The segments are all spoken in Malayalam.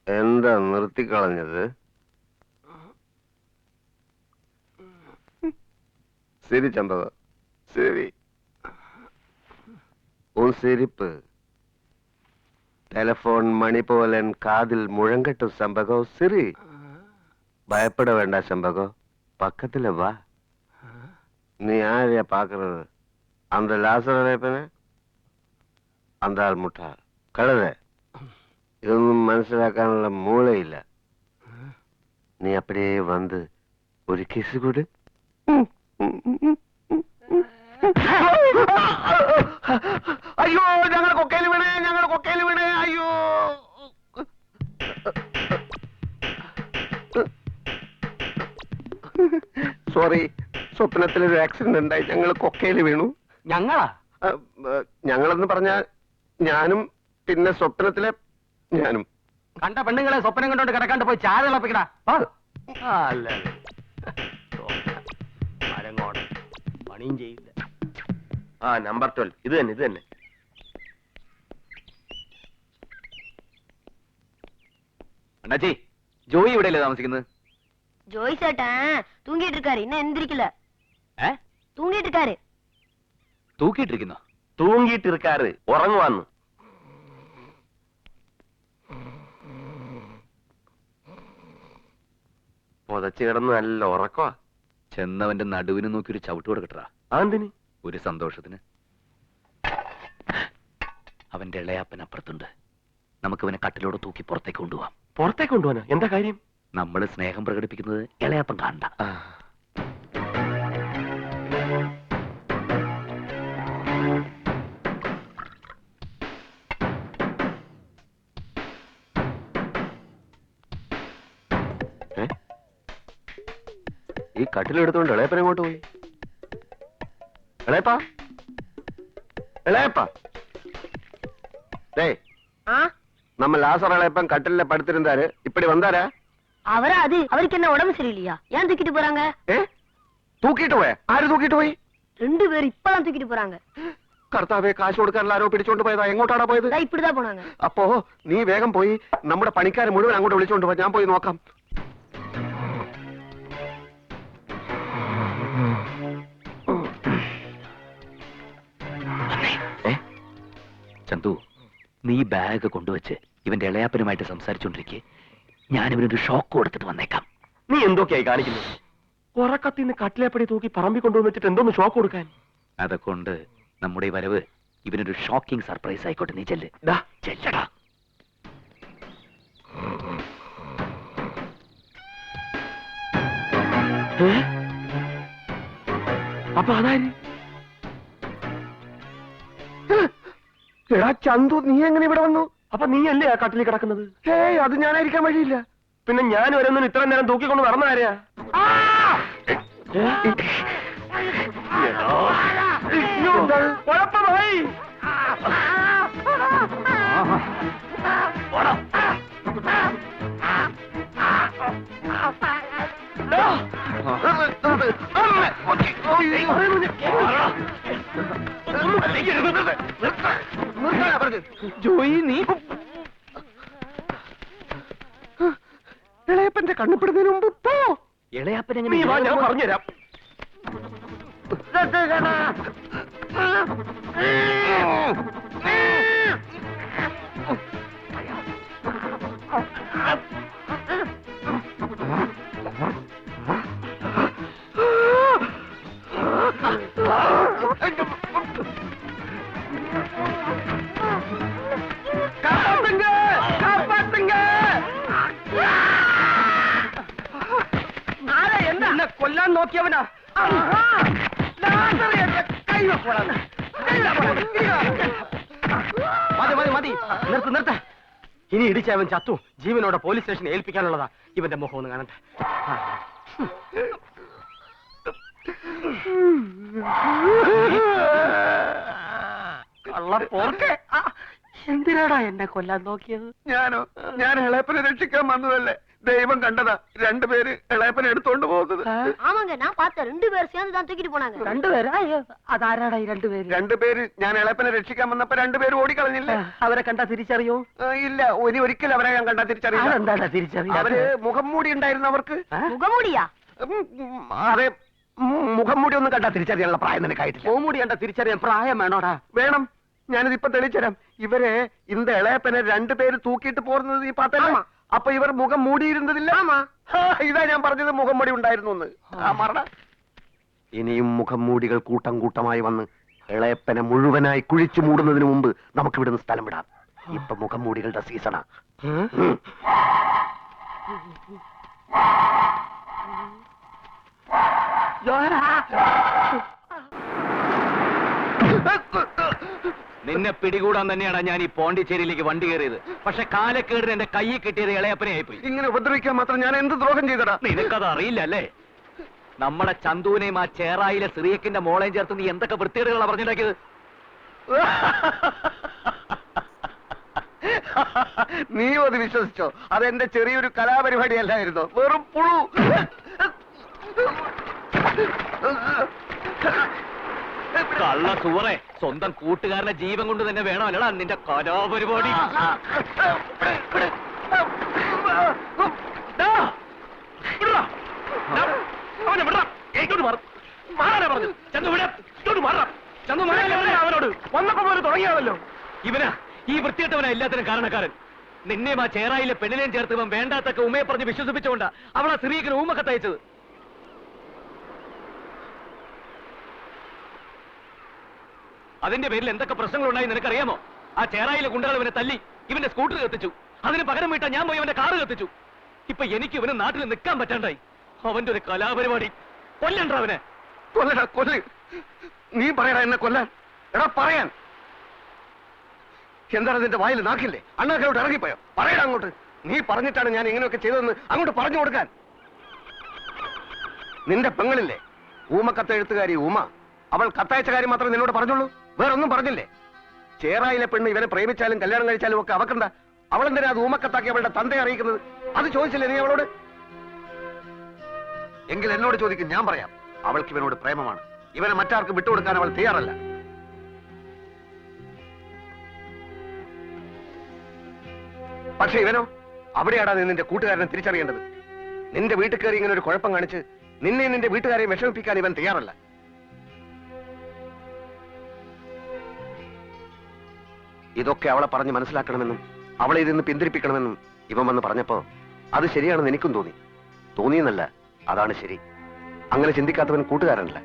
എന്താ നിർത്തിക്കളഞ്ഞത്? ശരി ചമ്പക, ശരി. സിരിപ്പ് ടെലഫോൺ മണി പോലൻ കാതിൽ മുഴങ്കട്ടു ചമ്പകോ. ശരി, ഭയപ്പെட വേണ്ട ചമ്പകോ. പക്കത്തില് വാ. നീ ആരെയാ പാക്കുന്നത്? அந்த ലാസറേപ്പനെ? அந்த ആൾ മുട്ടാൾ കഴുത. ഇതൊന്നും മനസ്സിലാക്കാനുള്ള മൂളയില്ല. നീ അപ്പടിയേ വന്ന് ഒരു കിസ് കൂടെ. അയ്യോ, ഞങ്ങൾ കൊക്കയിൽ വീണേ, ഞങ്ങൾ കൊക്കയിൽ വീണേ. അയ്യോ, സോറി, സ്വപ്നത്തിലൊരു ആക്സിഡന്റ് ഉണ്ടായി, ഞങ്ങൾ കൊക്കയിൽ വീണു. ഞങ്ങളാ? ഞങ്ങളെന്ന് പറഞ്ഞാൽ ഞാനും പിന്നെ സ്വപ്നത്തിലെ ഞാനും. കണ്ട പെണ്ണുങ്ങളെ സ്വപ്നം കണ്ടോണ്ട് കിടക്കാണ്ട് പോയി ചായ തിളപ്പിക്കടാ. അല്ല, മരങ്ങോട് പണിയും ചെയ്യില്ല. നമ്പർ 12 ഇത് തന്നെ, ഇത് തന്നെ. അണ്ണാച്ചി, ജോയി ഇവിടെയല്ലേ താമസിക്കുന്നത്? ஜோய் சேட்டன் தூங்கிட்டு இருக்காரு, இன்னும் எந்திரிக்கல. தூங்கிட்டு இருக்காரு. തൂക്കിയിട്ടിരിക്കുന്നോ? തൂങ്ങിയിട്ടിരിക്കാറ്, ഉറങ്ങുവാന്ന്. പൊതച്ച് കിടന്ന് നല്ല ഉറക്കവാ. ചെന്നവന്റെ നടുവിന് നോക്കി ഒരു ചവിട്ട് കൊടുക്കട്ടാ. അതെന്തിന്? ഒരു സന്തോഷത്തിന്. അവന്റെ ഇളയാപ്പൻ അപ്പുറത്തുണ്ട്. നമുക്കവനെ കട്ടിലോടെ തൂക്കി പുറത്തേക്ക് കൊണ്ടുപോവാം. പുറത്തേക്ക് കൊണ്ടുപോകാനോ? എന്താ കാര്യം? നമ്മൾ സ്നേഹം പ്രകടിപ്പിക്കുന്നത് ഇളയാപ്പൻ കാണണ്ട. ഈ കട്ടിലെടുത്തോണ്ട് ഇളയപ്പൻ എങ്ങോട്ട് പോയി? ഇളയപ്പാ, ഇളയപ്പാ. நம்ம லாசர் இளையப்பன் கட்டில படுத்திருந்தாரு, இப்படி வந்தாரா? அவரா? அது அவருக்கு என்ன உடம்பு சரியில்லையா? ஏன் தூக்கிட்டு போறாங்க? தூக்கிட்டு போய்? ஆரு தூக்கிட்டு போய்? 2 பேர் இப்பதான் தூக்கிட்டு போறாங்க. കർത്താവേ, കാശ് കൊടുക്കാൻ ആരോ പിടിച്ചോണ്ട് പോയതാ. എങ്ങോട്ടാണ് പോയത്? இப்படிதான் போனாங்க. അപ്പോ നീ വേഗം പോയി നമ്മുടെ പണിക്കാരെ മുഴുവൻ അങ്ങോട്ട് വിളിച്ചോണ്ട് പോ. ഞാൻ പോയി നോക്കാം. ചന്തു, നീ ബാഗ് കൊണ്ടുവച്ച് ഇവന്റെ ഇളയാപ്പനുമായിട്ട് സംസാരിച്ചോണ്ടിരിക്കെ ഞാൻ ഇവനൊരു ഷോക്ക് കൊടുത്തിട്ട് വന്നേക്കാം. നീ എന്തൊക്കെയായി കാണിക്കുന്നത്? ഉറക്കത്തിന്ന് കട്ടിലേപ്പടി തൂക്കി പറമ്പി കൊണ്ടുവന്നിട്ട് എന്തോന്ന് ഷോക്ക് കൊടുക്കാൻ? അതുകൊണ്ട് നമ്മുടെ ഈ വരവ് ഇവനൊരു ഷോക്കിംഗ് സർപ്രൈസ് ആയിക്കോട്ടെ. നീ ചെല്ല്. ചെല്ലടാ. അപ്പൊ അതാര്? എടാ ചന്തു, നീ എങ്ങനെ ഇവിടെ വന്നു? അപ്പൊ നീ അല്ലേ ആ കട്ടിലിൽ കിടക്കുന്നത്? ഏയ്, അത് ഞാനായിരിക്കാൻ വഴിയില്ല. പിന്നെ ഞാൻ വരുന്ന ഇത്ര നേരം തൂക്കിക്കൊണ്ട് നടന്ന ആരെയാ? കുഴപ്പമായി. ജോയി, നീ ഇളയപ്പന്റെ കണ്ണുപ്പെടുന്നതിന് മുമ്പ് പോ. ഇളയാപ്പൻ നീ വാ, ഞാൻ പറഞ്ഞുതരാം. കൊല്ലാൻ നോക്കിയവനാ. മതി മതി മതി, നിർത്ത് നിർത്ത്. ഇനി ഇടിച്ചവൻ ചത്തു. ജീവനോടെ പോലീസ് സ്റ്റേഷനെ ഏൽപ്പിക്കാനുള്ളതാ. ഇവന്റെ മുഖം ഒന്ന് കാണട്ടെ. എന്തിനാടാ എന്നെ കൊല്ലാൻ നോക്കിയത്? ഞാൻ ഇളയപ്പനെ രക്ഷിക്കാൻ വന്നതല്ലേ. ദൈവം കണ്ടതാ രണ്ടുപേര് ഇളയപ്പനെ എടുത്തോണ്ട് പോകുന്നത്. ஆமாங்க நான் பார்த்தேன் 2 பேர் சேர்ந்து தான் தூக்கிட்டு போனாங்க. 2 പേരാ? അയ്യോ, അതാരാടാ ഈ 2 പേര്? രണ്ടുപേര് ഞാൻ ഇളയപ്പനെ രക്ഷിക്കാൻ വന്നപ്പോ രണ്ടുപേര് ഓടിക്കളഞ്ഞില്ലേ? അവരെ കണ്ടാ തിരിച്ചറിയോ? ഇല്ല, ഇനി ഒരിക്കലും അവരെ ഞാൻ കണ്ടാ തിരിച്ചറിയില്ല. അതെന്താടാ തിരിച്ചറിയാ? അവര് മുഖം മൂടി ഉണ്ടായിരുന്നു അവർക്ക്. முகமூடியா? അതെ, മുഖം മൂടി ഒന്നും കണ്ടാ തിരിച്ചറിയാനുള്ള പ്രായം നിനക്കായിട്ടില്ല. മൂടി കണ്ടാ തിരിച്ചറിയാൻ പ്രായം വേണോടാ? വേണം, ഞാനിതിപ്പോ തെളിച്ചുതരാം. ഇവരെ ഇന്ത ഇളയപ്പനെ രണ്ടുപേര് തൂക്കിയിട്ട് പോരുന്നത് നീ പാത്തല്ല. അപ്പൊ ഇവർ മുഖം മൂടിയിരുന്നതില്ല. ഇതാ ഞാൻ പറഞ്ഞത് മുഖം മൂടി ഉണ്ടായിരുന്നു. ഇനിയും മുഖം മൂടികൾ കൂട്ടം കൂട്ടമായി വന്ന് ഇളയപ്പനെ മുഴുവനായി കുഴിച്ചു മൂടുന്നതിന് മുമ്പ് നമുക്ക് ഇവിടുന്ന് സ്ഥലം വിടാം. ഇപ്പൊ മുഖം മൂടികളുടെ സീസണാ. നിന്നെ പിടികൂടാൻ തന്നെയാണ് ഞാൻ ഈ പോണ്ടിച്ചേരിയിലേക്ക് വണ്ടി കയറിയത്. പക്ഷെ കാലക്കേടിന് എന്റെ കൈ കിട്ടിയത് ഇളയപ്പനെ ആയിപ്പോയി. ഇങ്ങനെ ഉപദ്രവിക്കാൻ മാത്രം ഞാൻ എന്ത് ദ്രോഹം ചെയ്തടാ? നിനക്കത് അറിയില്ല അല്ലേ? നമ്മളെ ചന്തുവിനെയും ആ ചേറായിലെ സിറിയക്കിന്റെ മോളെയും ചേർത്ത് നീ എന്തൊക്കെ വൃത്തികേടുകളാണ് പറഞ്ഞിട്ടുണ്ടാക്കിയത്? നീയോ അത് വിശ്വസിച്ചോ? അതെന്റെ ചെറിയൊരു കലാപരിപാടി അല്ലായിരുന്നോ? വെറും പുഴു. കള്ള സുവറെ, സ്വന്തം കൂട്ടുകാരനെ ജീവൻ കൊണ്ട് തന്നെ വേണമല്ലടാ നിന്റെ കലാപരിപാടി. അവനോട് വന്നപ്പോ പോലെ തുടങ്ങിയാണല്ലോ ഇവനാ ഈ വൃത്തിയിട്ടവനാ എല്ലാത്തിനും കാരണക്കാരൻ. നിന്നെയും ആ ചേറായിലെ പെണ്ണിനെയും ചേർത്ത് ഇവൻ വേണ്ടാത്തൊക്കെ ഉമ്മയെ പറഞ്ഞ് വിശ്വസിപ്പിച്ചുകൊണ്ടാ അവളാ സിറിയക്കിന് ഊമൊക്കെ തയ്ച്ചത്. അതിന്റെ പേരിൽ എന്തൊക്കെ പ്രശ്നങ്ങളുണ്ടായി നിനക്കറിയാമോ? ആ ചേറായിലെ ഗുണ്ടകൾ ഇവനെ തല്ലി ഇവന്റെ സ്കൂട്ടർ കത്തിച്ചു. അതിന് പകരം വീട്ടാ ഞാൻ പോയി അവന്റെ കാറ് കത്തിച്ചു. ഇപ്പൊ എനിക്ക് ഇവന് നാട്ടിൽ നിൽക്കാൻ പറ്റാണ്ടായി. അവന്റെ ഒരു കലാപരിപാടി. കൊല്ലണ്ട അവനെ. കൊല്ലടാ, കൊല്ല്. നീ പറയടാ എന്നെ കൊല്ലാൻ. എടാ പറയാൻ. എന്താണ് നിന്റെ വായിൽ നാക്കില്ലേ? അണ്ണാക്കലോട്ട് ഇറങ്ങിപ്പോയോ? പറയടാ അങ്ങോട്ട്. നീ പറഞ്ഞിട്ടാണ് ഞാൻ ഇങ്ങനെയൊക്കെ ചെയ്തതെന്ന് അങ്ങോട്ട് പറഞ്ഞു കൊടുക്കാൻ. നിന്റെ പെങ്ങളില്ലേ ഊമക്കത്തെഴുത്തുകാരി ഉമ? അവൾ കത്തയച്ച കാര്യം മാത്രമേ നിന്നോട് പറഞ്ഞുള്ളൂ, വേറൊന്നും പറഞ്ഞില്ലേ? ചേറായിലെ പെണ്ണ് ഇവനെ പ്രേമിച്ചാലും കല്യാണം കഴിച്ചാലും ഒക്കെ അവക്കെന്താ? അവളെന്തിനാ അത് ഊമക്കത്താക്കി അവളുടെ തന്തയെ അറിയിക്കുന്നത്? അത് ചോദിച്ചില്ലേ നീ അവളോട്? എങ്കിൽ എന്നോട് ചോദിക്കും, ഞാൻ പറയാം. അവൾക്ക് ഇവനോട് പ്രേമമാണ്. ഇവനെ മറ്റാർക്കും വിട്ടുകൊടുക്കാൻ അവൾ തയ്യാറല്ല. പക്ഷെ ഇവനോ? അവിടെയാടാ നീ നിന്റെ കൂട്ടുകാരനെ തിരിച്ചറിയേണ്ടത്. നിന്റെ വീട്ടിൽ കയറി ഇങ്ങനെ ഒരു കുഴപ്പം കാണിച്ച് നിന്നെ നിന്റെ വീട്ടുകാരെ വിഷമിപ്പിക്കാൻ ഇവൻ തയ്യാറല്ല. ഇതൊക്കെ അവളെ പറഞ്ഞ് മനസ്സിലാക്കണമെന്നും അവളെ ഇതിന്ന് പിന്തിരിപ്പിക്കണമെന്നും ഇവൻ വന്ന് പറഞ്ഞപ്പോ അത് ശരിയാണെന്ന് എനിക്കും തോന്നി. തോന്നിയെന്നല്ല, അതാണ് ശരി. അങ്ങനെ ചിന്തിക്കാത്തവൻ കൂട്ടുകാരനല്ല.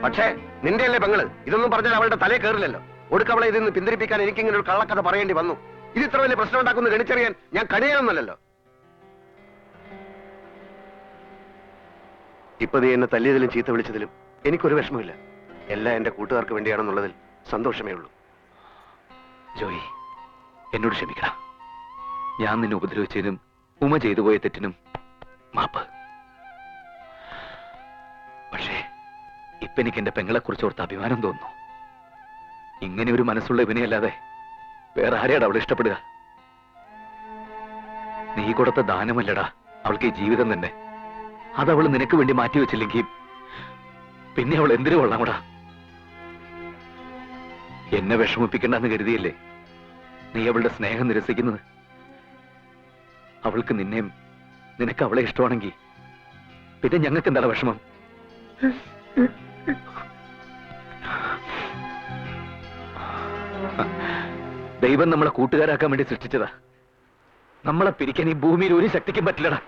പക്ഷേ നിന്റെ അല്ലേ പെങ്ങള്? ഇതൊന്നും പറഞ്ഞാൽ അവളുടെ തലേ കയറില്ലല്ലോ. ഒടുക്കവളെ ഇതിന്ന് പിന്തിരിപ്പിക്കാൻ എനിക്കിങ്ങനെ ഒരു കള്ളക്കഥ പറയേണ്ടി വന്നു. ഇത് ഇത്ര വലിയ പ്രശ്നം ഉണ്ടാക്കുന്ന ഗണിച്ചറിയാൻ ഞാൻ കണിയാനൊന്നല്ലോ. ഇപ്പൊ നീ എന്നെ തല്ലിയതിലും ചീത്ത വിളിച്ചതിലും എനിക്കൊരു വിഷമമില്ല. എല്ലാം എന്റെ കൂട്ടുകാർക്ക് വേണ്ടിയാണെന്നുള്ളതിൽ സന്തോഷമേ ഉള്ളൂ. ജോയി, എന്നോട് ക്ഷമിക്കണം. ഞാൻ നിന്നെ ഉപദ്രവിച്ചതിനും ഉമ ചെയ്തു പോയ തെറ്റിനും മാപ്പ്. പക്ഷേ ഇപ്പൊ എനിക്ക് എന്റെ പെങ്ങളെ കുറിച്ച് ഓർത്ത് അഭിമാനം തോന്നുന്നു. ഇങ്ങനെ ഒരു മനസ്സുള്ള ഇവനെയല്ലാതെ വേറെ ആരെയാണ് അവൾ ഇഷ്ടപ്പെടുക? നീ കൊടുത്ത ദാനമല്ലടാ അവൾക്ക് ഈ ജീവിതം തന്നെ. അതവൾ നിനക്ക് വേണ്ടി മാറ്റിവെച്ചില്ലെങ്കിൽ പിന്നെ അവൾ എന്തിനു കൊള്ളാമടാ? എന്നെ വിഷമിപ്പിക്കണ്ടെന്ന് കരുതിയല്ലേ നീ അവളുടെ സ്നേഹം നിരസിക്കുന്നത്? അവൾക്ക് നിന്നെയും നിനക്ക് അവളെ ഇഷ്ടമാണെങ്കിൽ പിന്നെ ഞങ്ങൾക്ക് എന്താണ് വിഷമം? ദൈവം നമ്മളെ കൂട്ടുകാരാക്കാൻ വേണ്ടി സൃഷ്ടിച്ചതാ. നമ്മളെ പിരിക്കാൻ ഈ ഭൂമിയിൽ ഒരു ശക്തിക്കും പറ്റില്ലടാ.